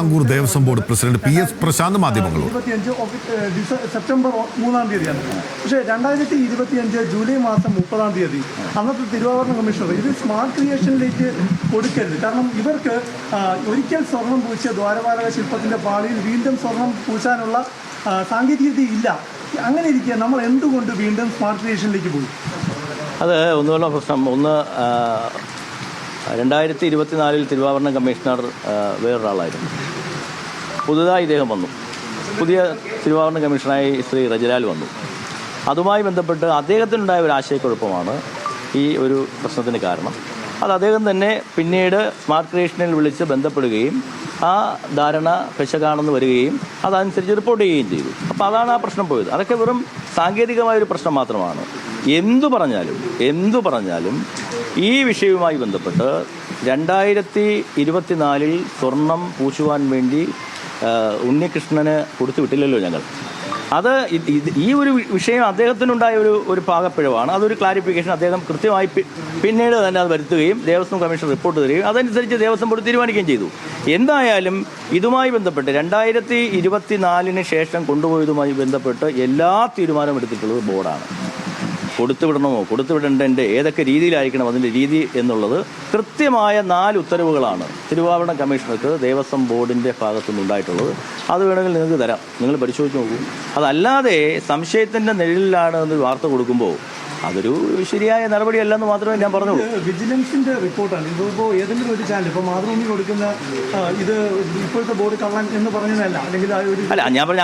Thiruvithamkoor Devaswom board president PS Prasanth മാധ്യമങ്ങളോട്. 2025 September 3 പക്ഷേ 2025 July മാസം 30 അന്നത്തെ തിരുവാഭരണ കമ്മീഷണർ ഇത് സ്മാർട്ട് ക്രിയേഷനിലേക്ക് കൊടുക്കരുത്. കാരണം ഇവർക്ക് ഒരിക്കൽ സ്വർണം പൂശിയ ദ്വാരപാലക ശില്പത്തിൻ്റെ പാളിയിൽ വീണ്ടും സ്വർണം പൂശാനുള്ള സാങ്കേതികത ഇല്ല. അങ്ങനെ ഇരിക്കുക നമ്മൾ എന്തുകൊണ്ട് വീണ്ടും സ്മാർട്ട് ക്രിയേഷനിലേക്ക് പോയി? അത് ഒന്നുമല്ല പ്രശ്നം. ഒന്ന് 2024 തിരുവാഭരണ കമ്മീഷണർ വേറൊരാളായിരുന്നു. പുതുതായി ഇദ്ദേഹം വന്നു. പുതിയ തിരുവാഭരണ കമ്മീഷണറായി ശ്രീ റജലാൽ വന്നു. അതുമായി ബന്ധപ്പെട്ട് അദ്ദേഹത്തിനുണ്ടായ ഒരു ആശയക്കുഴപ്പമാണ് ഈ ഒരു പ്രശ്നത്തിന് കാരണം. അത് അദ്ദേഹം തന്നെ പിന്നീട് സ്മാർട്ട് ക്രിയേഷനിൽ വിളിച്ച് ബന്ധപ്പെടുകയും ആ ധാരണ പെശകാണെന്ന് വരികയും അതനുസരിച്ച് റിപ്പോർട്ട് ചെയ്യുകയും ചെയ്തു. അപ്പോൾ അതാണ് ആ പ്രശ്നം പോയത്. അതൊക്കെ വെറും സാങ്കേതികമായൊരു പ്രശ്നം മാത്രമാണ്. എന്തു പറഞ്ഞാലും ഈ വിഷയവുമായി ബന്ധപ്പെട്ട് 2024 സ്വർണം പൂശുവാൻ വേണ്ടി ഉണ്ണികൃഷ്ണന് കൊടുത്തു വിട്ടില്ലല്ലോ ഞങ്ങൾ. അത് ഈ ഒരു വിഷയം അദ്ദേഹത്തിനുണ്ടായ ഒരു പാകപ്പിഴവാണ്. അതൊരു ക്ലാരിഫിക്കേഷൻ അദ്ദേഹം കൃത്യമായി പിന്നീട് തന്നെ അത് വരുത്തുകയും ദേവസ്വം കമ്മീഷൻ റിപ്പോർട്ട് തരികയും അതനുസരിച്ച് ദേവസ്വം ബോർഡ് തീരുമാനിക്കുകയും ചെയ്തു. എന്തായാലും ഇതുമായി ബന്ധപ്പെട്ട് 2024 ശേഷം കൊണ്ടുപോയതുമായി ബന്ധപ്പെട്ട് എല്ലാ തീരുമാനവും എടുത്തിട്ടുള്ളത് ബോർഡാണ്. കൊടുത്തുവിടേണ്ടതിൻ്റെ ഏതൊക്കെ രീതിയിലായിരിക്കണം അതിൻ്റെ രീതി എന്നുള്ളത് കൃത്യമായ 4 ഉത്തരവുകളാണ് തിരുവാഭരണ കമ്മീഷണർക്ക് ദേവസ്വം ബോർഡിൻ്റെ ഭാഗത്തുനിന്നുണ്ടായിട്ടുള്ളത്. അത് വേണമെങ്കിൽ നിങ്ങൾക്ക് തരാം, നിങ്ങൾ പരിശോധിച്ച് നോക്കൂ. അതല്ലാതെ സംശയത്തിൻ്റെ നിഴലിലാണ് എന്നൊരു വാർത്ത കൊടുക്കുമ്പോൾ അതൊരു ശരിയായ നടപടിയല്ലെന്ന് മാത്രമേ ഞാൻ പറഞ്ഞുള്ളൂ. വിജിലൻസിന്റെ റിപ്പോർട്ടാണ്. ഇതിപ്പോൾ ഏതെങ്കിലും ഒരു ചാനൽ ഇപ്പോൾ മാതൃഭൂമി കൊടുക്കുന്ന ഇത് ഇപ്പോഴത്തെ ബോർഡ് കള്ളൻ എന്ന് പറഞ്ഞതല്ല, അല്ലെങ്കിൽ അല്ല, ഞാൻ പറഞ്ഞ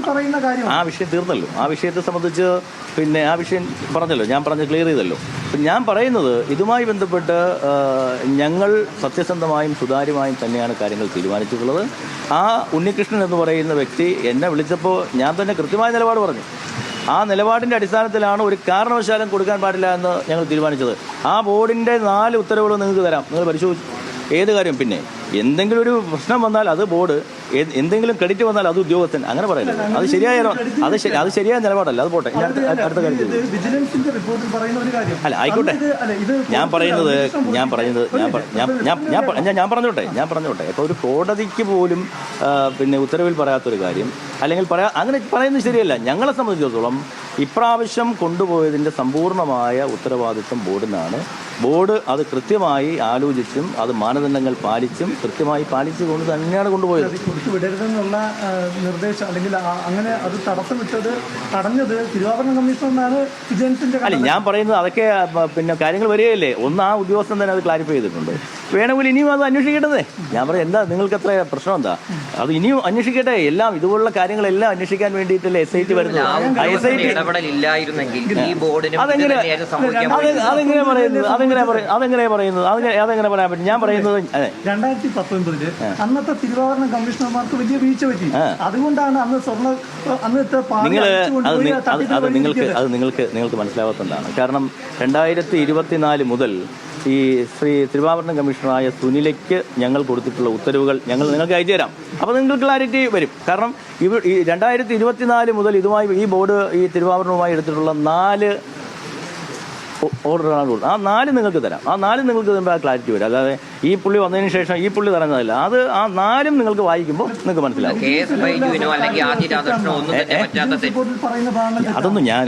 പറയുന്ന കാര്യം ആ വിഷയം തീർന്നല്ലോ. ആ വിഷയത്തെ സംബന്ധിച്ച് പിന്നെ ആ വിഷയം പറഞ്ഞല്ലോ, ഞാൻ ക്ലിയർ ചെയ്തല്ലോ. ഞാൻ പറയുന്നത് ഇതുമായി ബന്ധപ്പെട്ട് ഞങ്ങൾ സത്യസന്ധമായും സുതാര്യമായും തന്നെയാണ് കാര്യങ്ങൾ തീരുമാനിച്ചിട്ടുള്ളത്. ആ ഉണ്ണികൃഷ്ണൻ എന്ന് പറയുന്ന വ്യക്തി എന്നെ വിളിച്ചപ്പോൾ ഞാൻ തന്നെ കൃത്യമായ നിലപാട് പറഞ്ഞു. ആ നിലപാടിൻ്റെ അടിസ്ഥാനത്തിലാണ് ഒരു കാരണവശാലും കൊടുക്കാൻ പാടില്ല എന്ന് ഞങ്ങൾ തീരുമാനിച്ചത്. ആ ബോർഡിൻ്റെ 4 ഉത്തരവുകൾ നിങ്ങൾക്ക് തരാം, നിങ്ങൾ പരിശോധിച്ചു. ഏത് കാര്യം പിന്നെ എന്തെങ്കിലും ഒരു പ്രശ്നം വന്നാൽ അത് ബോർഡ്, എന്തെങ്കിലും ക്രെഡിറ്റ് വന്നാൽ അത് ഉദ്യോഗസ്ഥൻ, അങ്ങനെ പറയുന്നത് അത് ശരിയായ നിലപാടല്ല. അത് പോട്ടെ, അടുത്ത കാര്യം. അല്ല, ആയിക്കോട്ടെ. ഞാൻ പറഞ്ഞോട്ടെ. ഇപ്പോൾ ഒരു കോടതിക്ക് പോലും പിന്നെ ഉത്തരവിൽ പറയാത്തൊരു കാര്യം, അല്ലെങ്കിൽ അങ്ങനെ പറയുന്നത് ശരിയല്ല. ഞങ്ങളെ സംബന്ധിച്ചിടത്തോളം ഇപ്രാവശ്യം കൊണ്ടുപോയതിൻ്റെ സമ്പൂർണ്ണമായ ഉത്തരവാദിത്വം ബോർഡിനാണ്. ബോർഡ് അത് കൃത്യമായി ആലോചിച്ചും അത് മാനദണ്ഡങ്ങൾ പാലിച്ചും കൃത്യമായി പാലിച്ചുകൊണ്ട് തന്നെയാണ് കൊണ്ടുപോയത്. വിടരുതെന്നുള്ള നിർദ്ദേശം, അല്ലെങ്കിൽ അങ്ങനെ അത് തടഞ്ഞത് തിരുവാഭരണ കമ്മീഷണറാണ്. വിജിലൻസിന്റെ അല്ല, ഞാൻ പറയുന്നത് അതൊക്കെ പിന്നെ കാര്യങ്ങൾ വരികയല്ലേ. ഒന്ന് ആ ഉദ്യോഗസ്ഥൻ തന്നെ അത് ക്ലാരിഫൈ ചെയ്തിട്ടുണ്ട്. വേണമെങ്കിൽ ഇനിയും അത് അന്വേഷിക്കേണ്ടതേ. ഞാൻ പറയാം, എന്താ നിങ്ങൾക്ക് എത്ര പ്രശ്നം എന്താ? അത് ഇനിയും അന്വേഷിക്കട്ടെ. എല്ലാം ഇതുപോലുള്ള കാര്യങ്ങളെല്ലാം അന്വേഷിക്കാൻ വേണ്ടിയിട്ടല്ലേ SIT വരുന്നത്. അതെങ്ങനെ പറയാൻ പറ്റും? ഞാൻ പറയുന്നത് 2019 അന്നത്തെ തിരുവാഭരണ കമ്മീഷണർമാർക്ക് വലിയ വീഴ്ച പറ്റി. അതുകൊണ്ടാണ് നിങ്ങൾക്ക് മനസ്സിലാവാത്തതാണ്. കാരണം 2024 മുതൽ ഈ ശ്രീ തിരുവാഭരണ കമ്മീഷണറായ സുനിലയ്ക്ക് ഞങ്ങൾ കൊടുത്തിട്ടുള്ള ഉത്തരവുകൾ നിങ്ങൾക്ക് അയച്ചു തരാം. അപ്പോൾ നിങ്ങൾക്ക് ക്ലാരിറ്റി വരും. കാരണം ഈ 2024 മുതൽ ഈ ബോർഡ് ഈ തിരുവാഭരണവുമായി എടുത്തിട്ടുള്ള 4 ഓർഡറാണ് കൊടുത്തത്. ആ 4 നിങ്ങൾക്ക് തരാം. ആ 4 നിങ്ങൾക്ക് തരുമ്പോൾ ആ ക്ലാരിറ്റി വരും. അല്ലാതെ ഈ പുള്ളി വന്നതിന് ശേഷം ഈ പുള്ളി തരുന്നതല്ല. അത് ആ 4 നിങ്ങൾക്ക് വായിക്കുമ്പോൾ നിങ്ങൾക്ക് മനസ്സിലാവും.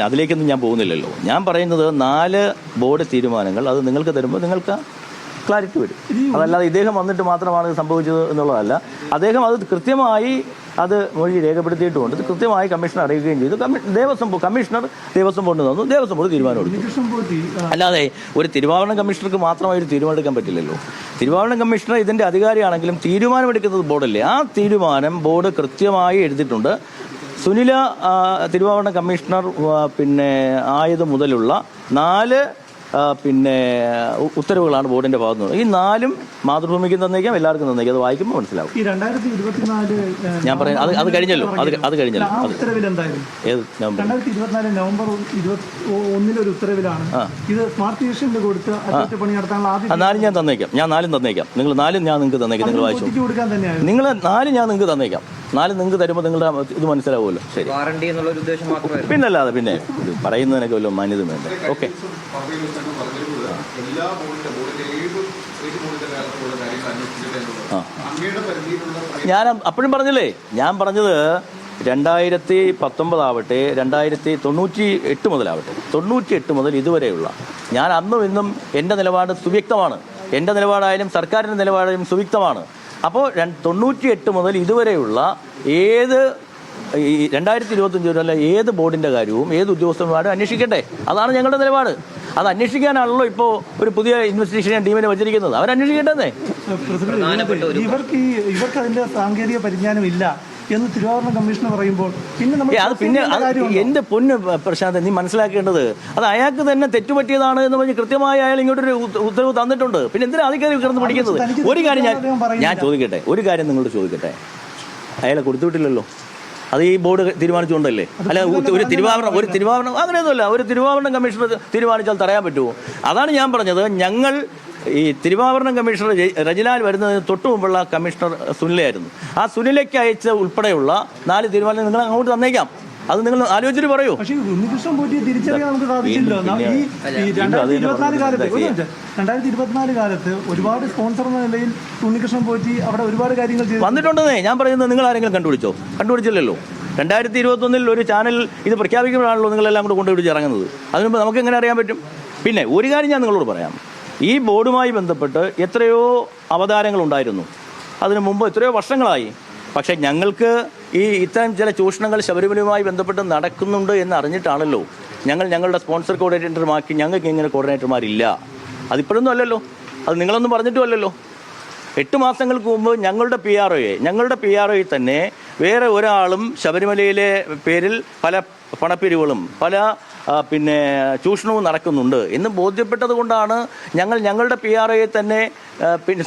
അതിലേക്കൊന്നും ഞാൻ പോകുന്നില്ലല്ലോ. ഞാൻ പറയുന്നത് 4 ബോർഡ് തീരുമാനങ്ങൾ അത് നിങ്ങൾക്ക് തരുമ്പോൾ നിങ്ങൾക്ക് ക്ലാരിറ്റി വരും. അതല്ലാതെ ഇദ്ദേഹം വന്നിട്ട് മാത്രമാണ് ഇത് സംഭവിച്ചത് എന്നുള്ളതല്ല. അദ്ദേഹം അത് കൃത്യമായി അത് മൊഴി രേഖപ്പെടുത്തിയിട്ടുമുണ്ട്. കൃത്യമായി കമ്മീഷണർ അറിയിക്കുകയും ചെയ്തു. കമ്മീഷണർ ദേവസ്വം ബോർഡിന് തന്നു. ദേവസ്വം ബോർഡ് തീരുമാനം എടുത്തു. അല്ലാതെ ഒരു തിരുവാഭരണ കമ്മീഷണർക്ക് മാത്രമായി ഒരു തീരുമാനം എടുക്കാൻ പറ്റില്ലല്ലോ. തിരുവാഭരണ കമ്മീഷണർ ഇതിൻ്റെ അധികാരിയാണെങ്കിലും തീരുമാനമെടുക്കുന്നത് ബോർഡല്ലേ. ആ തീരുമാനം ബോർഡ് കൃത്യമായി എടുത്തിട്ടുണ്ട്. സുനില തിരുവാഭരണ കമ്മീഷണർ പിന്നെ ആയത് മുതലുള്ള 4 പിന്നെ ഉത്തരവുകളാണ് ബോർഡിന്റെ ഭാഗത്ത് നിന്ന്. ഈ 4 മാതൃഭൂമിക്ക് തന്നേക്കാം, എല്ലാവർക്കും തന്നേക്കാം. അത് വായിക്കുമ്പോൾ മനസ്സിലാവും. ഞാൻ പറയുന്നത് അത് കഴിഞ്ഞല്ലോ. അത് കഴിഞ്ഞല്ലോ. ഏത് നവംബർ 1 ഒരു ഉത്തരവിലാണ് ഇത് സ്മാർട്ട് ക്രിയേഷനിൽ കൊടുത്ത് അറ്റകുറ്റപ്പണി നടത്താനുള്ള 4 ഞാൻ തന്നേക്കാം. ഞാൻ 4 തന്നേക്കാം. നിങ്ങൾ 4 ഞാൻ നിങ്ങൾക്ക് തന്നേക്കാം. നിങ്ങൾ വായിച്ചു. നിങ്ങൾ 4 ഞാൻ നിങ്ങൾക്ക് തന്നേക്കാം. 4 നിങ്ങൾക്ക് തരുമ്പോൾ നിങ്ങളുടെ ഇത് മനസ്സിലാവുമല്ലോ. ശരി, പിന്നല്ലാതെ പിന്നെ പറയുന്നതിനൊക്കെ വല്ല മാന്യത വേണ്ട. ഓക്കെ. എല്ലാ ബോർഡിന്റെ ഏത് ബോർഡിന്റെ കാര്യങ്ങൾ അന്വേഷിച്ചിട്ട് ഞാൻ അപ്പോഴും പറഞ്ഞില്ലേ, ഞാൻ പറഞ്ഞത് 2019 ആവട്ടെ 1998 മുതലാവട്ടെ 98 മുതൽ ഇതുവരെയുള്ള ഞാൻ അന്നും ഇന്നും എൻ്റെ നിലപാട് സുവ്യക്തമാണ്. എൻ്റെ നിലപാടായാലും സർക്കാരിൻ്റെ നിലപാടായാലും സുവ്യക്തമാണ്. അപ്പോൾ 98 മുതൽ ഇതുവരെയുള്ള ഏത് 2025 ഏത് ബോർഡിൻ്റെ കാര്യവും ഏത് ഉദ്യോഗസ്ഥന്മാരും അന്വേഷിക്കട്ടെ. അതാണ് ഞങ്ങളുടെ നിലപാട്. അത് അന്വേഷിക്കാനാണല്ലോ ഇപ്പോൾ ഒരു പുതിയ ഇൻവെസ്റ്റിഗേഷൻ ടീമിനെ വെച്ചിരിക്കുന്നത്. അവരന്വേഷിക്കട്ടെ. ഇവർക്ക് അതിന്റെ സാങ്കേതിക പരിജ്ഞാനം ഇല്ല എന്ന് തിരുവാഭരണ കമ്മീഷണർ പറയുമ്പോൾ പിന്നെ എന്റെ പൊന്ന് പ്രശാന്ത്, നീ മനസ്സിലാക്കേണ്ടത് അത് അയാൾക്ക് തന്നെ തെറ്റുപറ്റിയതാണ് എന്ന് പറഞ്ഞ് കൃത്യമായി അയാൾ ഇങ്ങോട്ടൊരു ഉത്തരവ് തന്നിട്ടുണ്ട്. പിന്നെ എന്തിനാ അധികാരി കിടന്ന് പഠിക്കുന്നത്? ഒരു കാര്യം ഞാൻ ചോദിക്കട്ടെ, ഒരു കാര്യം നിങ്ങളോട് ചോദിക്കട്ടെ, അയാളെ കൊടുത്തുവിട്ടില്ലല്ലോ. അത് ഈ ബോർഡ് തീരുമാനിച്ചുകൊണ്ടല്ലേ? അല്ല, ഒരു തിരുവാഭരണം അങ്ങനെയൊന്നുമല്ല. ഒരു തിരുവാഭരണം കമ്മീഷണർ തീരുമാനിച്ചാൽ തടയാൻ പറ്റുമോ? അതാണ് ഞാൻ പറഞ്ഞത്. ഞങ്ങൾ ഈ തിരുവാഭരണം കമ്മീഷണർ റജിലാൽ വരുന്നതിന് തൊട്ടു മുമ്പുള്ള കമ്മീഷണർ സുനിലയായിരുന്നു. ആ സുനിലയ്ക്ക് അയച്ച ഉൾപ്പെടെയുള്ള 4 തീരുമാനം നിങ്ങൾ അങ്ങോട്ട് തന്നേക്കാം. അത് നിങ്ങൾ ആലോചിച്ചിട്ട് പറയൂ. പക്ഷേ ഉണ്ണികൃഷ്ണൻ പോറ്റി തിരിച്ചറിയാൻ നമുക്ക് സാധിച്ചില്ലോ. ഈ 2024 കാലത്ത് ഒരുപാട് സ്പോൺസർ എന്ന നിലയിൽ ഉണ്ണികൃഷ്ണൻ പോറ്റി അവിടെ ഒരുപാട് കാര്യങ്ങൾ വന്നിട്ടുണ്ടെന്നേ ഞാൻ പറയുന്നത്. നിങ്ങൾ ആരെങ്കിലും കണ്ടുപിടിച്ചില്ലല്ലോ. 2021 ഒരു ചാനൽ ഇത് പ്രഖ്യാപിക്കുമ്പോഴാണല്ലോ നിങ്ങളെല്ലാം കൂടെ കൊണ്ടുപിടിച്ച് ഇറങ്ങുന്നത്. അതിനുമ്പോൾ നമുക്ക് എങ്ങനെ അറിയാൻ പറ്റും? പിന്നെ ഒരു കാര്യം ഞാൻ നിങ്ങളോട് പറയാം. ഈ ബോർഡുമായി ബന്ധപ്പെട്ട് എത്രയോ അവതാരങ്ങൾ ഉണ്ടായിരുന്നു അതിനു മുമ്പ്, എത്രയോ വർഷങ്ങളായി. പക്ഷേ ഞങ്ങൾക്ക് ഇത്തരം ചില ചൂഷണങ്ങൾ ശബരിമലയുമായി ബന്ധപ്പെട്ട് നടക്കുന്നുണ്ട് എന്ന് അറിഞ്ഞിട്ടാണല്ലോ ഞങ്ങളുടെ സ്പോൺസർ കോർഡിനേറ്റർമാർക്ക് ഞങ്ങൾക്ക് ഇങ്ങനെ കോർഡിനേറ്റർമാരില്ല. അതിപ്പോഴൊന്നും അല്ലല്ലോ, അത് നിങ്ങളൊന്നും പറഞ്ഞിട്ടും അല്ലല്ലോ. 8 മാസങ്ങൾക്ക് മുമ്പ് ഞങ്ങളുടെ പി ആർ ഒയിൽ തന്നെ വേറെ ഒരാളും ശബരിമലയിലെ പേരിൽ പല പണപ്പിരിവുകളും പല ചൂഷണവും നടക്കുന്നുണ്ട് എന്ന് ബോധ്യപ്പെട്ടത് കൊണ്ടാണ് ഞങ്ങളുടെ പി ആർ ഒയെ തന്നെ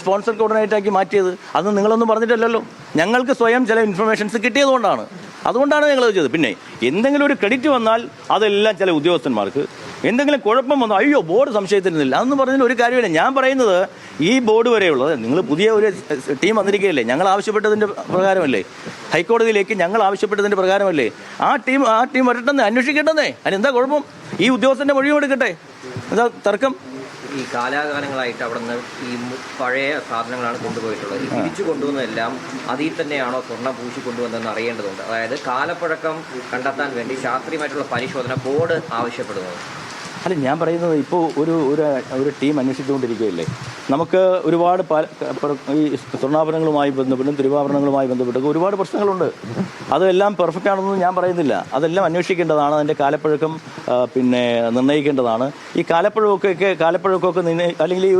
സ്പോൺസർ കോർഡിനേറ്ററാക്കി മാറ്റിയത്. അത് നിങ്ങളൊന്നും പറഞ്ഞിട്ടല്ലല്ലോ. ഞങ്ങൾക്ക് സ്വയം ചില ഇൻഫർമേഷൻസ് കിട്ടിയതുകൊണ്ടാണ്. അതുകൊണ്ടാണ് ഞങ്ങളത് ചെയ്തത്. പിന്നെ എന്തെങ്കിലും ഒരു ക്രെഡിറ്റ് വന്നാൽ അതെല്ലാം ചില ഉദ്യോഗസ്ഥന്മാർക്ക്, എന്തെങ്കിലും കുഴപ്പം വന്നാൽ അയ്യോ ബോർഡ് സംശയത്തിനില്ല അതൊന്നും പറഞ്ഞതിൽ ഒരു കാര്യമില്ല. ഞാൻ പറയുന്നത് ഈ ബോർഡ് വരെയുള്ളത് നിങ്ങൾ പുതിയ ഒരു ടീം വന്നിരിക്കുകയല്ലേ, ഞങ്ങൾ ആവശ്യപ്പെട്ടതിൻ്റെ പ്രകാരമല്ലേ, ഹൈക്കോടതിയിലേക്ക് ഞങ്ങൾ ആവശ്യപ്പെട്ടതിൻ്റെ പ്രകാരമല്ലേ ആ ടീം വരട്ടെന്നേ, അന്വേഷിക്കട്ടെന്നേ. അതിനെന്താ കുഴപ്പം? ഈ ഉദ്യോഗസ്ഥൻ്റെ മൊഴിയും എടുക്കട്ടെ. എന്താ തർക്കം? ഈ കാലാകാലങ്ങളായിട്ട് അവിടെ നിന്ന് ഈ പഴയ സാധനങ്ങളാണ് കൊണ്ടുപോയിട്ടുള്ളത്. ഈ തിരിച്ചു കൊണ്ടുവന്നതെല്ലാം അതിൽ തന്നെയാണോ സ്വർണ്ണം പൂശി കൊണ്ടുവന്നതെന്ന് അറിയേണ്ടതുണ്ട്. അതായത് കാലപ്പഴക്കം കണ്ടെത്താൻ വേണ്ടി ശാസ്ത്രീയമായിട്ടുള്ള പരിശോധന ബോർഡ് ആവശ്യപ്പെടുന്നത്. അല്ല, ഞാൻ പറയുന്നത് ഇപ്പോൾ ഒരു ടീം അന്വേഷിച്ചുകൊണ്ടിരിക്കുകയല്ലേ. നമുക്ക് ഒരുപാട് ഈ സ്വർണ്ണാഭരണങ്ങളുമായി ബന്ധപ്പെട്ടും തിരുവാഭരണങ്ങളുമായി ബന്ധപ്പെട്ടൊക്കെ ഒരുപാട് പ്രശ്നങ്ങളുണ്ട്. അതെല്ലാം പെർഫെക്റ്റ് ആണെന്ന് ഞാൻ പറയുന്നില്ല. അതെല്ലാം അന്വേഷിക്കേണ്ടതാണ്. അതിൻ്റെ കാലപ്പഴക്കം നിർണ്ണയിക്കേണ്ടതാണ്. ഈ കാലപ്പഴക്കമൊക്കെ അല്ലെങ്കിൽ ഈ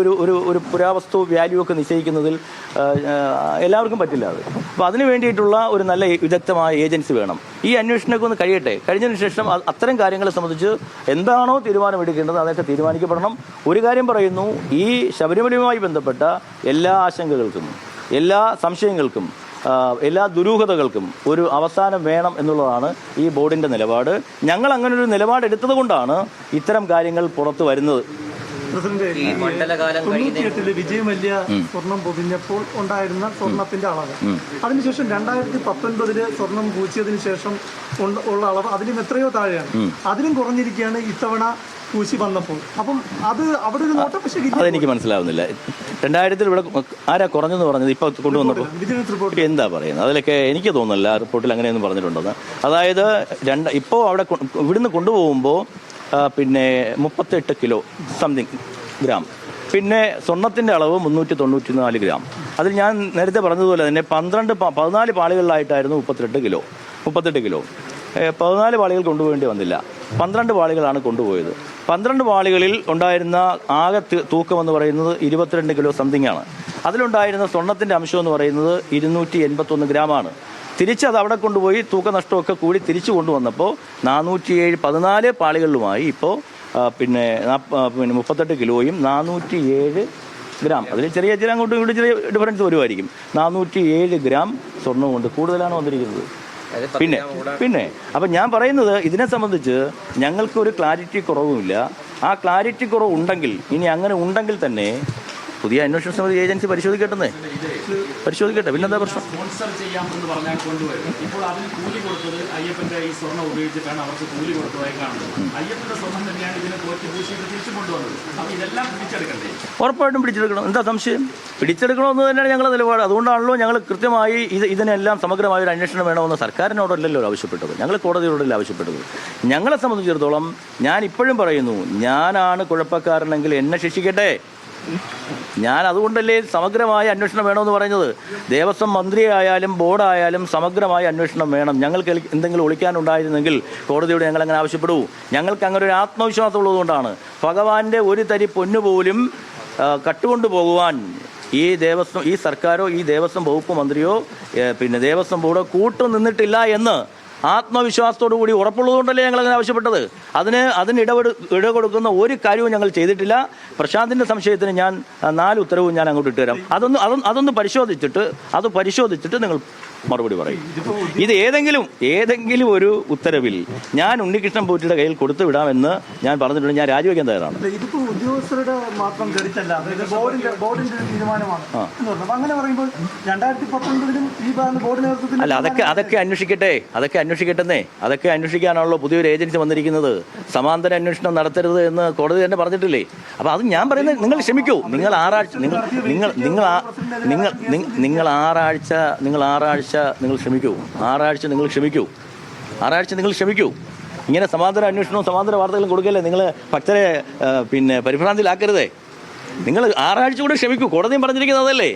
ഒരു പുരാവസ്തു വാല്യൂ ഒക്കെ നിശ്ചയിക്കുന്നതിൽ എല്ലാവർക്കും പറ്റില്ല അത്. അപ്പോൾ അതിന് വേണ്ടിയിട്ടുള്ള ഒരു നല്ല വിദഗ്ധമായ ഏജൻസി വേണം. ഈ അന്വേഷണമൊക്കെ ഒന്ന് കഴിയട്ടെ. കഴിഞ്ഞതിന് ശേഷം അത്തരം കാര്യങ്ങളെ സംബന്ധിച്ച് എന്താണോ തീരുമാനമെടുക്കേണ്ടത് അതൊക്കെ തീരുമാനിക്കപ്പെടണം. ഒരു കാര്യം പറയുന്നു, ഈ ശബരിമലയുമായി ബന്ധപ്പെട്ട എല്ലാ ആശങ്കകൾക്കും, എല്ലാ സംശയങ്ങൾക്കും, എല്ലാ ദുരൂഹതകൾക്കും ഒരു അവസാനം വേണം എന്നുള്ളതാണ് ഈ ബോർഡിൻ്റെ നിലപാട്. ഞങ്ങൾ അങ്ങനെ ഒരു നിലപാടെടുത്തത് കൊണ്ടാണ് ഇത്തരം കാര്യങ്ങൾ പുറത്തു വരുന്നത്. ഈ 98 വിജയ് മല്യ സ്വർണം പൊതിഞ്ഞപ്പോൾ ഉണ്ടായിരുന്ന സ്വർണത്തിന്റെ അളവ്, അതിനുശേഷം 2019 സ്വർണം പൂച്ചിയതിനു ശേഷം ഉള്ള അളവ് അതിലും എത്രയോ താഴെയാണ്. അതിലും കുറഞ്ഞിരിക്കുകയാണ് ഇത്തവണ പൂശി വന്നപ്പോൾ. അപ്പം അത് അവിടെ ഒരു നോട്ടം. പക്ഷേ അതെനിക്ക് മനസ്സിലാവുന്നില്ല. 2000 ഇവിടെ ആരാ കുറഞ്ഞെന്ന് പറഞ്ഞത്? ഇപ്പോൾ കൊണ്ടുവന്നപ്പോൾ എന്താ പറയുന്നത്? അതിലൊക്കെ എനിക്ക് തോന്നുന്നില്ല റിപ്പോർട്ടിൽ അങ്ങനെയൊന്നും പറഞ്ഞിട്ടുണ്ടെന്ന്. അതായത് ഇപ്പോൾ അവിടെ ഇവിടുന്ന് കൊണ്ടുപോകുമ്പോൾ 38 കിലോ സംതിങ് ഗ്രാം. പിന്നെ സ്വർണത്തിൻ്റെ അളവ് 394 ഗ്രാം. അതിൽ ഞാൻ നേരത്തെ പറഞ്ഞതുപോലെ തന്നെ 14 പാളികളിലായിട്ടായിരുന്നു 38 കിലോ. 14 പാളികൾ കൊണ്ടുപോകേണ്ടി വന്നില്ല. 12 പാളികളാണ് കൊണ്ടുപോയത്. 12 പാളികളിൽ ഉണ്ടായിരുന്ന ആകെ തൂക്കം എന്ന് പറയുന്നത് 22 കിലോ സംതിങ് ആണ്. അതിലുണ്ടായിരുന്ന സ്വർണത്തിൻ്റെ അംശം എന്ന് പറയുന്നത് 281 ഗ്രാമാണ്. തിരിച്ചത് അവിടെ കൊണ്ടുപോയി തൂക്കനഷ്ടമൊക്കെ കൂടി തിരിച്ചു കൊണ്ടുവന്നപ്പോൾ 14 പാളികളിലുമായി ഇപ്പോൾ 38 കിലോയും 407 ഗ്രാം. അതിൽ ചെറിയ അങ്ങോട്ടും ഇവിടെ ചെറിയ ഡിഫറൻസ് വരുമായിരിക്കും. 407 ഗ്രാം സ്വർണ്ണം കൊണ്ട് കൂടുതലാണ് വന്നിരിക്കുന്നത്. പിന്നെ അപ്പം ഞാൻ പറയുന്നത്, ഇതിനെ സംബന്ധിച്ച് ഞങ്ങൾക്ക് ഒരു ക്ലാരിറ്റി കുറവുമില്ല. ആ ക്ലാരിറ്റി കുറവുണ്ടെങ്കിൽ, ഇനി അങ്ങനെ ഉണ്ടെങ്കിൽ തന്നെ പുതിയ അന്വേഷണ സമിതി ഏജൻസി പരിശോധിക്കട്ടെ പിന്നെന്താ പ്രശ്നം? സ്പോൺസർ ചെയ്യാമെന്ന് പറഞ്ഞാൽ കൊണ്ടുവരും. ഇപ്പോൾ അതിന് കൂലി കൊടുത്തത് അയ്യപ്പന്റെ ഈ സ്വർണ്ണം ഉപയോഗിച്ചിട്ടാണ് അവർക്ക് കൂലി കൊടുത്തതായി കാണുന്നത്. അയ്യപ്പന്റെ സ്വർണ്ണം തന്നെയാണ് ഇതിനെ തോറ്റി പൂശിയിട്ട് തിരിച്ചു കൊണ്ടുവന്നത്. അപ്പോൾ ഇതെല്ലാം പിടിച്ചെടുക്കണ്ടേ? ഉറപ്പായിട്ടും പിടിച്ചെടുക്കണം. എന്താ സംശയം? പിടിച്ചെടുക്കണമെന്ന് തന്നെയാണ് ഞങ്ങളുടെ നിലപാട്. അതുകൊണ്ടാണല്ലോ ഞങ്ങൾ കൃത്യമായി ഇതിനെല്ലാം സമഗ്രമായ ഒരു അന്വേഷണം വേണമെന്ന് സർക്കാരിനോടല്ലല്ലോ ആവശ്യപ്പെട്ടത്, ഞങ്ങൾ കോടതിയോടല്ല ആവശ്യപ്പെട്ടത്. ഞങ്ങളെ സംബന്ധിച്ചിടത്തോളം ഞാൻ ഇപ്പോഴും പറയുന്നു, ഞാനാണ് കുഴപ്പക്കാരനെങ്കിൽ എന്നെ ശിക്ഷിക്കട്ടെ. ഞാൻ അതുകൊണ്ടല്ലേ സമഗ്രമായ അന്വേഷണം വേണമെന്ന് പറയുന്നത്. ദേവസ്വം മന്ത്രിയായാലും ബോർഡായാലും സമഗ്രമായ അന്വേഷണം വേണം. ഞങ്ങൾക്ക് എന്തെങ്കിലും ഒളിക്കാനുണ്ടായിരുന്നെങ്കിൽ കോടതിയോട് ഞങ്ങൾ അങ്ങനെ ആവശ്യപ്പെടൂ. ഞങ്ങൾക്ക് അങ്ങനെ ഒരു ആത്മവിശ്വാസം ഉള്ളതുകൊണ്ടാണ്. ഭഗവാന്റെ ഒരു തരി പൊന്നുപോലും കട്ടുകൊണ്ടു പോകുവാൻ ഈ സർക്കാരോ ഈ ദേവസ്വം വകുപ്പ് മന്ത്രിയോ പിന്നെ ദേവസ്വം ബോർഡോ കൂട്ടു നിന്നിട്ടില്ല എന്ന് ആത്മവിശ്വാസത്തോടു കൂടി ഉറപ്പുള്ളതുകൊണ്ടല്ലേ ഞങ്ങൾ അങ്ങനെ ആവശ്യപ്പെട്ടത്. അതിന് ഇടകൊടുക്കുന്ന ഒരു കാര്യവും ഞങ്ങൾ ചെയ്തിട്ടില്ല. പ്രശാന്തിൻ്റെ സംശയത്തിന് ഞാൻ 4 ഉത്തരവും ഞാൻ അങ്ങോട്ട് ഇട്ടുതരാം. അതൊന്ന് പരിശോധിച്ചിട്ട് നിങ്ങൾ മറുപടി പറയും. ഇത് ഏതെങ്കിലും ഒരു ഉത്തരവിൽ ഞാൻ ഉണ്ണികൃഷ്ണൻ പോറ്റിയുടെ കയ്യിൽ കൊടുത്തു വിടാമെന്ന് ഞാൻ പറഞ്ഞിട്ടുണ്ട്. ഞാൻ രാജിവെക്കാൻ തയ്യാറാണ്. ഇതിപ്പോ ഉദ്യോഗസ്ഥരുടെ മാത്രം കരുത്തല്ല, ബോർഡിന്റെ തീരുമാനമാണ്. അങ്ങനെ പറയുമ്പോൾ 2019 ഈ ബോർഡ് നേതൃത്വത്തിൽ അല്ല, അതൊക്കെ അന്വേഷിക്കട്ടെന്നേ. അതൊക്കെ അന്വേഷിക്കാനാണല്ലോ പുതിയൊരു ഏജൻസി വന്നിരിക്കുന്നത്. സമാന്തര അന്വേഷണം നടത്തരുത് എന്ന് കോടതി തന്നെ പറഞ്ഞിട്ടില്ലേ? അപ്പോൾ അത് ഞാൻ പറയുന്നത്, നിങ്ങൾ ക്ഷമിക്കൂ. നിങ്ങൾ ആറാഴ്ച നിങ്ങൾ ക്ഷമിക്കൂ. ഇങ്ങനെ സമാന്തര അന്വേഷണവും സമാന്തര വാർത്തകളും കൊടുക്കല്ലേ. നിങ്ങൾ ഭക്തരെ പിന്നെ പരിഭ്രാന്തിയിലാക്കരുതേ. നിങ്ങൾ 6 ആഴ്ച കൂടെ ക്ഷമിക്കൂ. കോടതിയും പറഞ്ഞിരിക്കുന്നത് അതല്ലേ.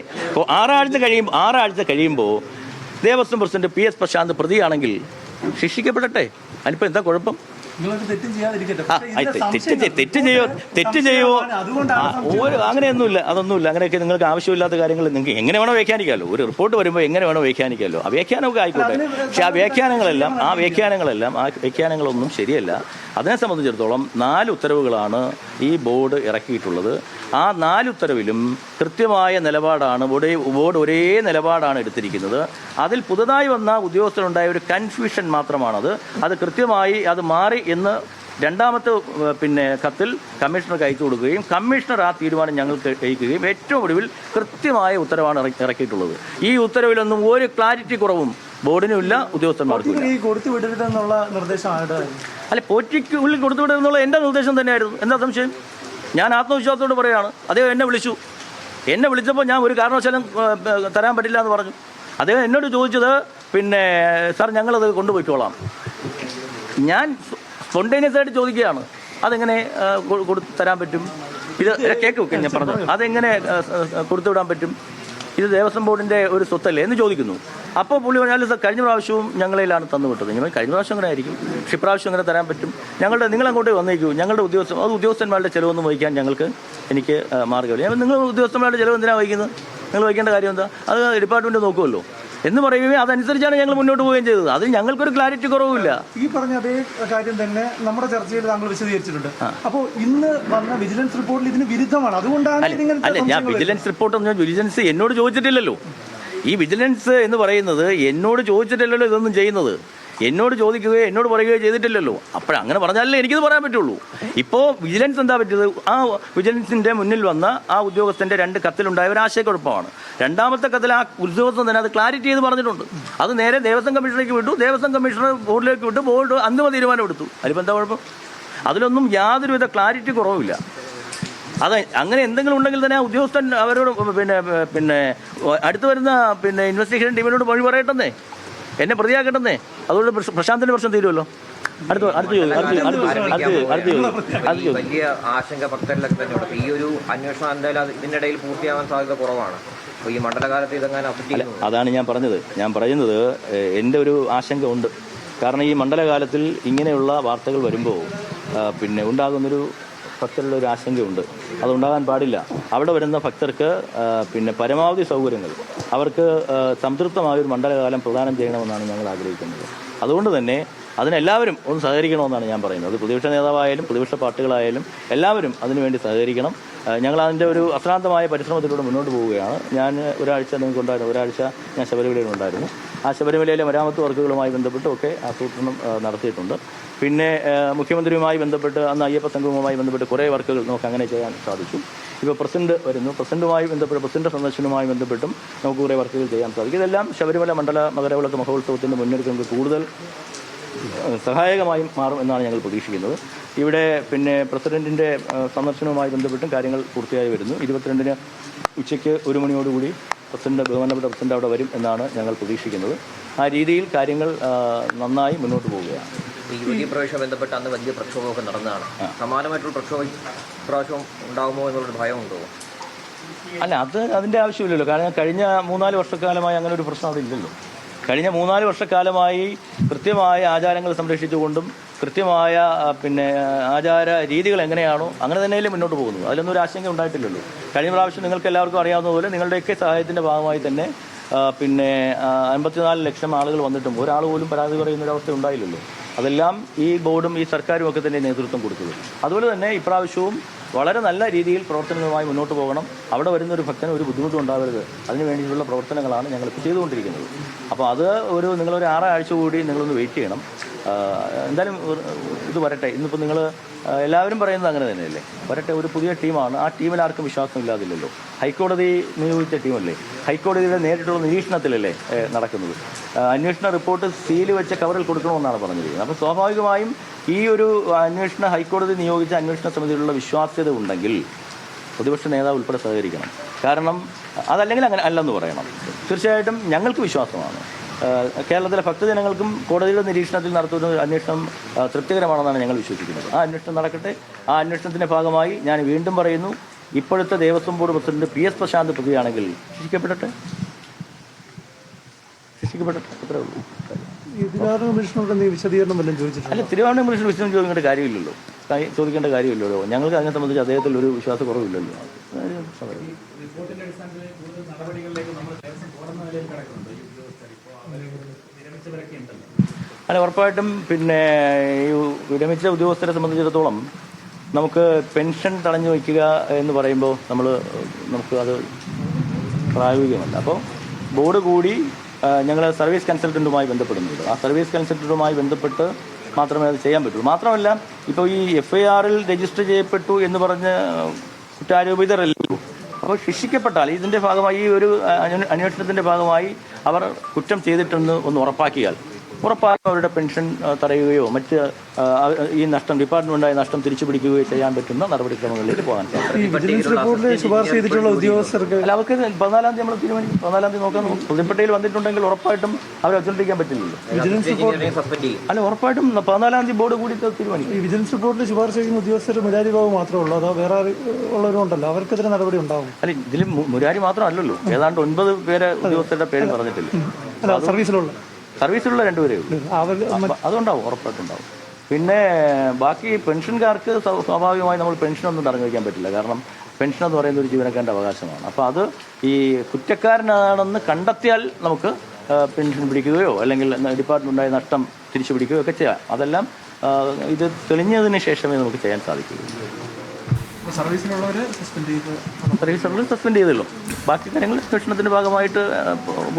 6 ആഴ്ച കഴിയുമ്പോൾ ദേവസ്വം പ്രസിഡന്റ് PS പ്രശാന്ത് പ്രതിയാണെങ്കിൽ ശിക്ഷിക്കപ്പെടട്ടെ. അതിനിപ്പോൾ എന്താ കുഴപ്പം? തെറ്റ് ചെയ്യുമോ? അങ്ങനെയൊന്നുമില്ല, അതൊന്നുമില്ല. അങ്ങനെയൊക്കെ നിങ്ങൾക്ക് ആവശ്യമില്ലാത്ത കാര്യങ്ങൾ നിങ്ങൾക്ക് എങ്ങനെ വേണോ വ്യാഖ്യാനിക്കാമല്ലോ. ഒരു റിപ്പോർട്ട് വരുമ്പോൾ എങ്ങനെ വേണോ വ്യാഖ്യാനിക്കാമല്ലോ. ആ വ്യാഖ്യാനമൊക്കെ ആയിക്കോട്ടെ. പക്ഷെ ആ വ്യാഖ്യാനങ്ങളൊന്നും ശരിയല്ല. അതിനെ സംബന്ധിച്ചിടത്തോളം 4 ഉത്തരവുകളാണ് ഈ ബോർഡ് ഇറക്കിയിട്ടുള്ളത്. ആ 4 ഉത്തരവിലും കൃത്യമായ നിലപാടാണ് ബോർഡ് ഒരേ നിലപാടാണ് എടുത്തിരിക്കുന്നത്. അതിൽ പുതുതായി വന്ന ഉദ്യോഗസ്ഥരുണ്ടായ ഒരു കൺഫ്യൂഷൻ മാത്രമാണത്. അത് കൃത്യമായി അത് മാറി എന്ന് രണ്ടാമത്തെ കത്തിൽ കമ്മീഷണർക്ക് അയച്ചു കൊടുക്കുകയും കമ്മീഷണർ ആ തീരുമാനം ഞങ്ങൾക്ക് അയക്കുകയും ഏറ്റവും ഒടുവിൽ കൃത്യമായ ഉത്തരവാണ് ഇറക്കിയിട്ടുള്ളത്. ഈ ഉത്തരവിലൊന്നും ഒരു ക്ലാരിറ്റി കുറവും ബോർഡിനും ഇല്ല, ഉദ്യോഗസ്ഥന്മാർക്കും ഇല്ല. അല്ല, പോറ്റിക്ക് ഉള്ളിൽ കൊടുത്തുവിടരുതെന്നുള്ള എൻ്റെ നിർദ്ദേശം തന്നെയായിരുന്നു. എന്താ സംശയം? ഞാൻ ആത്മവിശ്വാസത്തോട് പറയുകയാണ്. അദ്ദേഹം എന്നെ വിളിച്ചപ്പോൾ ഞാൻ ഒരു കാരണവശാലും തരാൻ പറ്റില്ല എന്ന് പറഞ്ഞു. അദ്ദേഹം എന്നോട് ചോദിച്ചത് സാർ ഞങ്ങളത് കൊണ്ടുപോയിക്കോളാം. ഞാൻ സ്പോണ്ടേനിയസ് ആയിട്ട് ചോദിക്കുകയാണ്, അതെങ്ങനെ തരാൻ പറ്റും? ഇത് കേക്ക് വെക്കാൻ ഞാൻ പറഞ്ഞു, അതെങ്ങനെ കൊടുത്തുവിടാൻ പറ്റും? ഇത് ദേവസ്വം ബോർഡിൻ്റെ ഒരു സ്വത്തല്ലേ എന്ന് ചോദിക്കുന്നു. അപ്പോൾ പുള്ളി പറഞ്ഞാൽ കഴിഞ്ഞ പ്രാവശ്യവും ഞങ്ങളിലാണ് തന്നുവിട്ടത്. ഇങ്ങനെ കഴിഞ്ഞ പ്രാവശ്യം അങ്ങനെ ആയിരിക്കും, പക്ഷേ ഇപ്രാവശ്യം അങ്ങനെ തരാൻ പറ്റും. നിങ്ങളങ്ങോട്ട് വന്നേക്കൂ. ഞങ്ങളുടെ ഉദ്യോഗസ്ഥന്മാരുടെ ചിലവൊന്നും വഹിക്കാൻ എനിക്ക് മാർഗ്ഗമില്ല. നിങ്ങൾ ഉദ്യോഗസ്ഥന്മാരുടെ ചിലവ് എന്തിനാണ് വഹിക്കുന്നത്? നിങ്ങൾ വഹിക്കേണ്ട കാര്യം എന്താ? അത് ഡിപ്പാർട്ട്മെൻറ്റ് നോക്കുമല്ലോ എന്ന് പറയുകയും അതനുസരിച്ചാണ് ഞങ്ങൾ മുന്നോട്ട് പോവുകയും ചെയ്തത്. അതിൽ ഞങ്ങൾക്കൊരു ക്ലാരിറ്റി കുറവുമില്ല. ഈ പറഞ്ഞ അതേ കാര്യം തന്നെ നമ്മുടെ ചർച്ചയിൽ താങ്കൾ വിശദീകരിച്ചിട്ടുണ്ട്. അപ്പോൾ ഇന്ന് വന്ന വിജിലൻസ് റിപ്പോർട്ടിൽ ഇതിന് വിരുദ്ധമാണ്. അതുകൊണ്ടാണ് ഞാൻ വിജിലൻസ് റിപ്പോർട്ട് വിജിലൻസ് എന്നോട് ചോദിച്ചിട്ടില്ലല്ലോ. ഈ വിജിലൻസ് എന്ന് പറയുന്നത് എന്നോട് ചോദിച്ചിട്ടില്ലല്ലോ ഇതൊന്നും ചെയ്യുന്നത്. എന്നോട് ചോദിക്കുകയോ എന്നോട് പറയുകയോ ചെയ്തിട്ടില്ലല്ലോ. അപ്പോഴങ്ങനെ പറഞ്ഞാലേ എനിക്കിത് പറയാൻ പറ്റുള്ളൂ. ഇപ്പോൾ വിജിലൻസ് എന്താ പറ്റിയത്? ആ വിജിലൻസിൻ്റെ മുന്നിൽ വന്ന ആ ഉദ്യോഗസ്ഥൻ്റെ 2 കത്തിലുണ്ടായ ഒരു ആശയക്കുഴപ്പമാണ്. രണ്ടാമത്തെ കത്തിൽ ആ ഉദ്യോഗസ്ഥൻ തന്നെ അത് ക്ലാരിറ്റി ചെയ്ത് പറഞ്ഞിട്ടുണ്ട്. അത് നേരെ ദേവസ്വം കമ്മീഷണറേക്ക് വിട്ടു. ദേവസ്വം കമ്മീഷണർ ബോർഡിലേക്ക് വിട്ടു. ബോർഡ് അന്തിമ തീരുമാനം എടുത്തു. അതിപ്പോൾ എന്താ കുഴപ്പം? അതിലൊന്നും യാതൊരുവിധ ക്ലാരിറ്റി കുറവുമില്ല. അത് അങ്ങനെ എന്തെങ്കിലും ഉണ്ടെങ്കിൽ തന്നെ ആ ഉദ്യോഗസ്ഥൻ അവരോട് അടുത്ത് വരുന്ന ഇൻവെസ്റ്റിഗേഷൻ ടീമിനോട് വഴി പറയട്ടെന്നേ, എന്നെ പ്രതിയാക്കട്ടെന്നേ. അതുകൊണ്ട് പ്രശാന്തിന്റെ പ്രശ്നം തീരുമല്ലോ. വലിയ ആശങ്ക ഭക്തരിലൊക്കെ തന്നെയുണ്ട്. ഈ ഒരു അന്വേഷണം എന്തായാലും ഇതിനിടയിൽ പൂർത്തിയാവാൻ സാധ്യത കുറവാണ്. അപ്പോൾ ഈ മണ്ഡലകാലത്ത് ഇതെങ്ങനെ അഫക്ട് ചെയ്യുന്നു? അതാണ് ഞാൻ പറയുന്നത് എൻ്റെ ഒരു ആശങ്ക ഉണ്ട്. കാരണം ഈ മണ്ഡലകാലത്തിൽ ഇങ്ങനെയുള്ള വാർത്തകൾ വരുമ്പോൾ ഉണ്ടാകുന്നൊരു ഭക്തരുടെ ഒരു ആശങ്കയുണ്ട്. അതുണ്ടാകാൻ പാടില്ല. അവിടെ വരുന്ന ഭക്തർക്ക് പരമാവധി സൗകര്യങ്ങൾ അവർക്ക് സംതൃപ്തമായൊരു മണ്ഡലകാലം പ്രദാനം ചെയ്യണമെന്നാണ് ഞങ്ങൾ ആഗ്രഹിക്കുന്നത്. അതുകൊണ്ട് തന്നെ അതിനെല്ലാവരും ഒന്ന് സഹകരിക്കണമെന്നാണ് ഞാൻ പറയുന്നത്. അത് പ്രതിപക്ഷ നേതാവായാലും പ്രതിപക്ഷ പാർട്ടികളായാലും എല്ലാവരും അതിനുവേണ്ടി സഹകരിക്കണം. ഞങ്ങൾ അതിൻ്റെ ഒരു അശ്രാന്തമായ പരിശ്രമത്തിലൂടെ മുന്നോട്ട് പോവുകയാണ്. ഞാൻ ഒരാഴ്ച നിങ്ങൾക്കുണ്ടായിരുന്നു, ഒരാഴ്ച ഞാൻ ശബരിമലയിലുണ്ടായിരുന്നു. ആ ശബരിമലയിലെ മരാമത്ത് വർക്കുകളുമായി ബന്ധപ്പെട്ടുമൊക്കെ ആസൂത്രണം നടത്തിയിട്ടുണ്ട്. പിന്നെ മുഖ്യമന്ത്രിയുമായി ബന്ധപ്പെട്ട് അന്ന് അയ്യപ്പ സംഗമവുമായി ബന്ധപ്പെട്ട് കുറേ വർക്കുകൾ നമുക്ക് അങ്ങനെ ചെയ്യാൻ സാധിച്ചു. ഇപ്പോൾ പ്രസിഡന്റ് വരുന്നു, പ്രസിഡന്റുമായി ബന്ധപ്പെട്ട് പ്രസിഡന്റ് സന്ദർശനവുമായി ബന്ധപ്പെട്ടും നമുക്ക് കുറേ വർക്കുകൾ ചെയ്യാൻ സാധിക്കും. ഇതെല്ലാം ശബരിമല മണ്ഡല മകരവിളക്ക് മഹോത്സവത്തിൻ്റെ മുന്നൊരുക്കങ്ങൾക്ക് കൂടുതൽ സഹായകമായി മാറും എന്നാണ് ഞങ്ങൾ പ്രതീക്ഷിക്കുന്നത്. ഇവിടെ പിന്നെ പ്രസിഡന്റിൻ്റെ സന്ദർശനവുമായി ബന്ധപ്പെട്ടും കാര്യങ്ങൾ പൂർത്തിയായി വരുന്നു. 22-ന് ഉച്ചയ്ക്ക് 1 മണിയോടുകൂടി ബഹുമാനപ്പെട്ട പ്രസിഡന്റ് അവിടെ വരും എന്നാണ് ഞങ്ങൾ പ്രതീക്ഷിക്കുന്നത്. ആ രീതിയിൽ കാര്യങ്ങൾ നന്നായി മുന്നോട്ട് പോവുകയാണ്. ഈ യുവതി പ്രവേശനം ബന്ധപ്പെട്ട് അന്ന് വലിയ പ്രക്ഷോഭമൊക്കെ നടന്നതാണ്. സമാനമായിട്ടുള്ള പ്രക്ഷോഭം ഉണ്ടാകുമോ എന്നുള്ളൊരു ഭയമുണ്ടോ? അല്ല, അതിൻ്റെ ആവശ്യമില്ലല്ലോ. കാരണം കഴിഞ്ഞ 3-4 വർഷക്കാലമായി അങ്ങനെ ഒരു പ്രശ്നം അവിടെ ഇല്ലല്ലോ. കഴിഞ്ഞ 3-4 വർഷക്കാലമായി കൃത്യമായ ആചാരങ്ങൾ സംരക്ഷിച്ചുകൊണ്ടും കൃത്യമായ പിന്നെ ആചാര രീതികൾ എങ്ങനെയാണോ അങ്ങനെ തന്നെയല്ലേ മുന്നോട്ട് പോകുന്നത്. അതിലൊന്നും ഒരു ആശങ്ക ഉണ്ടായിട്ടില്ലല്ലോ. കഴിഞ്ഞ പ്രാവശ്യം നിങ്ങൾക്ക് എല്ലാവർക്കും അറിയാവുന്നതുപോലെ നിങ്ങളുടെയൊക്കെ സഹായത്തിൻ്റെ ഭാഗമായി തന്നെ പിന്നെ 54 ലക്ഷം ആളുകൾ വന്നിട്ടും ഒരാൾ പോലും പരാതി പറയുന്നൊരവസ്ഥ ഉണ്ടായില്ലല്ലോ. അതെല്ലാം ഈ ബോർഡും ഈ സർക്കാരും ഒക്കെ തന്നെ നേതൃത്വം കൊടുത്തത്. അതുപോലെ തന്നെ ഇപ്രാവശ്യവും വളരെ നല്ല രീതിയിൽ പ്രവർത്തനങ്ങളുമായി മുന്നോട്ട് പോകണം. അവിടെ വരുന്നൊരു ഭക്തന് ഒരു ബുദ്ധിമുട്ടും ഉണ്ടാവരുത്. അതിന് വേണ്ടിയിട്ടുള്ള പ്രവർത്തനങ്ങളാണ് ഞങ്ങളിപ്പോൾ ചെയ്തുകൊണ്ടിരിക്കുന്നത്. അപ്പോൾ അത് നിങ്ങളൊരു 6 ആഴ്ച കൂടി നിങ്ങളൊന്ന് വെയിറ്റ് ചെയ്യണം. എന്തായാലും ഇത് വരട്ടെ. ഇന്നിപ്പോൾ നിങ്ങൾ എല്ലാവരും പറയുന്നത് അങ്ങനെ തന്നെയല്ലേ, വരട്ടെ. ഒരു പുതിയ ടീമാണ്. ആ ടീമിൽ ആർക്കും വിശ്വാസമില്ലാതില്ലല്ലോ. ഹൈക്കോടതി നിയോഗിച്ച ടീമല്ലേ, ഹൈക്കോടതിയുടെ നേരിട്ടുള്ള നിരീക്ഷണത്തിലല്ലേ നടക്കുന്നത്. അന്വേഷണ റിപ്പോർട്ട് സീൽ വെച്ച കവറിൽ കൊടുക്കണമെന്നാണ് പറഞ്ഞിരിക്കുന്നത്. അപ്പോൾ സ്വാഭാവികമായും ഈ ഒരു ഹൈക്കോടതി നിയോഗിച്ച അന്വേഷണ സമിതിയിലുള്ള വിശ്വാസ്യത ഉണ്ടെങ്കിൽ പ്രതിപക്ഷ നേതാവ് ഉൾപ്പെടെ സഹകരിക്കണം. കാരണം അതല്ലെങ്കിൽ അങ്ങനെ അല്ലെന്ന് പറയണം. തീർച്ചയായിട്ടും ഞങ്ങൾക്ക് വിശ്വാസമാണ്. കേരളത്തിലെ ഭക്തജനങ്ങൾക്കും കോടതിയുടെ നിരീക്ഷണത്തിൽ നടത്തുന്ന അന്വേഷണം തൃപ്തികരമാണെന്നാണ് ഞങ്ങൾ വിശ്വസിക്കുന്നത്. ആ അന്വേഷണം നടക്കട്ടെ. ആ അന്വേഷണത്തിൻ്റെ ഭാഗമായി ഞാൻ വീണ്ടും പറയുന്നു, ഇപ്പോഴത്തെ Devaswom board president PS Prashanth പ്രതിയാണെങ്കിൽ ശിക്ഷിക്കപ്പെടട്ടെ. അത്രേ ഉള്ളൂ. തിരുവാഭരണ കമ്മീഷനോട് വിശദീകരണം വല്ലതും ചോദിച്ചിട്ടുണ്ട്? അല്ല, തിരുവാഭരണ കമ്മീഷൻ വിശദീകരണം ചോദിക്കേണ്ട കാര്യമില്ലല്ലോ. ഞങ്ങൾക്ക് അതിനെ സംബന്ധിച്ച് അദ്ദേഹത്തിൽ ഒരു വിശ്വാസക്കുറവില്ലല്ലോ. റിപ്പോർട്ടിന്റെ അടിസ്ഥാനത്തിൽ കൂടുതൽ നടപടികളിലേക്ക് നമ്മൾ ദേവസ്വം നിലയിൽ കിടക്കുന്നുണ്ട്. വിരമിച്ചവരൊക്കെ ഉണ്ടല്ലോ. അല്ല, ഉറപ്പായിട്ടും പിന്നെ ഈ വിരമിച്ച ഉദ്യോഗസ്ഥരെ സംബന്ധിച്ചിടത്തോളം നമുക്ക് പെൻഷൻ തടഞ്ഞു വയ്ക്കുക എന്ന് പറയുമ്പോൾ നമുക്ക് അത് പ്രായോഗികമല്ല. അപ്പോൾ ബോർഡ് കൂടി ഞങ്ങൾ സർവീസ് കൺസൾട്ടൻറ്റുമായി ബന്ധപ്പെടുന്നുണ്ട്. ആ സർവീസ് കൺസൾട്ടൻറ്റുമായി ബന്ധപ്പെട്ട് മാത്രമേ അത് ചെയ്യാൻ പറ്റുള്ളൂ. മാത്രമല്ല, ഇപ്പോൾ ഈ FIR രജിസ്റ്റർ ചെയ്യപ്പെട്ടു എന്ന് പറഞ്ഞ് കുറ്റാരോപിതരല്ലോ. അപ്പോൾ ശിക്ഷിക്കപ്പെട്ടാൽ ഇതിൻ്റെ ഭാഗമായി ഈ ഒരു അന്വേഷണത്തിൻ്റെ ഭാഗമായി അവർ കുറ്റം ചെയ്തിട്ടെന്ന് ഒന്ന് ഉറപ്പാക്കിയാൽ അവരുടെ പെൻഷൻ തടയുകയോ മറ്റ് ഈ ഡിപ്പാർട്ട്മെന്റായ നഷ്ടം തിരിച്ചു പിടിക്കുകയോ ചെയ്യാൻ പറ്റുന്ന നടപടിക്രമങ്ങളിലേക്ക് പോകാൻ സാധിക്കും. അല്ല, അവർക്ക് 14-ാം തീയതി നമ്മൾ തീരുമാനിക്കും. 14-ാം തീയതി നോക്കാൻ പ്രതിപട്ടികയിൽ വന്നിട്ടുണ്ടെങ്കിൽ ഉറപ്പായിട്ടും അവരെ അച്ചടിക്കാൻ പറ്റില്ലല്ലോ. അല്ല, ഉറപ്പായിട്ടും 14-ാം തീയതി ബോർഡ് കൂടി തീരുമാനിക്കും. ഈ വിജിലൻസ് റിപ്പോർട്ടിൽ ശുപാർശ ചെയ്യുന്ന ഉദ്യോഗസ്ഥർ മുരാരി ബാബു മാത്രമേ ഉള്ളൂ, അതോ വേറെ ഉള്ളവരും ഉണ്ടല്ലോ? അവർക്കെതിരെ നടപടി ഉണ്ടാവും? അല്ല, ഇതിൽ മുരാരി മാത്രമല്ലല്ലോ, ഏതാണ്ട് 9 പേര് ഉദ്യോഗസ്ഥരുടെ പേര് പറഞ്ഞിട്ടില്ല. സർവീസിലുള്ള 2 പേരേ ഉള്ളൂ. അതുണ്ടാവും, ഉറപ്പായിട്ടുണ്ടാവും. പിന്നെ ബാക്കി പെൻഷൻകാർക്ക് സ്വാഭാവികമായി നമ്മൾ പെൻഷനൊന്നും തടഞ്ഞു വയ്ക്കാൻ പറ്റില്ല. കാരണം പെൻഷൻ എന്ന് പറയുന്ന ഒരു ജീവനക്കാരൻ്റെ അവകാശമാണ്. അപ്പോൾ അത് ഈ കുറ്റക്കാരനാണെന്ന് കണ്ടെത്തിയാൽ നമുക്ക് പെൻഷൻ പിടിക്കുകയോ അല്ലെങ്കിൽ ഡിപ്പാർട്ട്മെൻറ്റായ നഷ്ടം തിരിച്ചു പിടിക്കുകയോ ഒക്കെ ചെയ്യാം. അതെല്ലാം ഇത് തെളിഞ്ഞതിന് ശേഷമേ നമുക്ക് ചെയ്യാൻ സാധിക്കുകയുള്ളൂ. സർവീസിലുള്ളവരെ സസ്പെൻഡ് ചെയ്തല്ലോ. ബാക്കി കാര്യങ്ങൾ അന്വേഷണത്തിന്റെ ഭാഗമായിട്ട്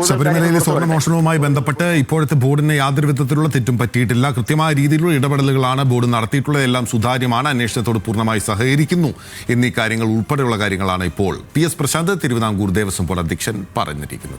ശബരിമലയിലെ സ്വർണ്ണമോഷണവുമായി ബന്ധപ്പെട്ട് ഇപ്പോഴത്തെ ബോർഡിന് യാതൊരു വിധത്തിലുള്ള തെറ്റും പറ്റിയിട്ടില്ല. കൃത്യമായ രീതിയിലുള്ള ഇടപെടലുകളാണ് ബോർഡ് നടത്തിയിട്ടുള്ളത്. എല്ലാം സുതാര്യമാണ്. അന്വേഷണത്തോട് പൂർണ്ണമായി സഹകരിക്കുന്നു എന്നീ കാര്യങ്ങൾ ഉൾപ്പെടെയുള്ള കാര്യങ്ങളാണ് ഇപ്പോൾ PS പ്രശാന്ത്, തിരുവിതാംകൂർ ദേവസ്വം ബോർഡ് അധ്യക്ഷൻ പറഞ്ഞിരിക്കുന്നത്.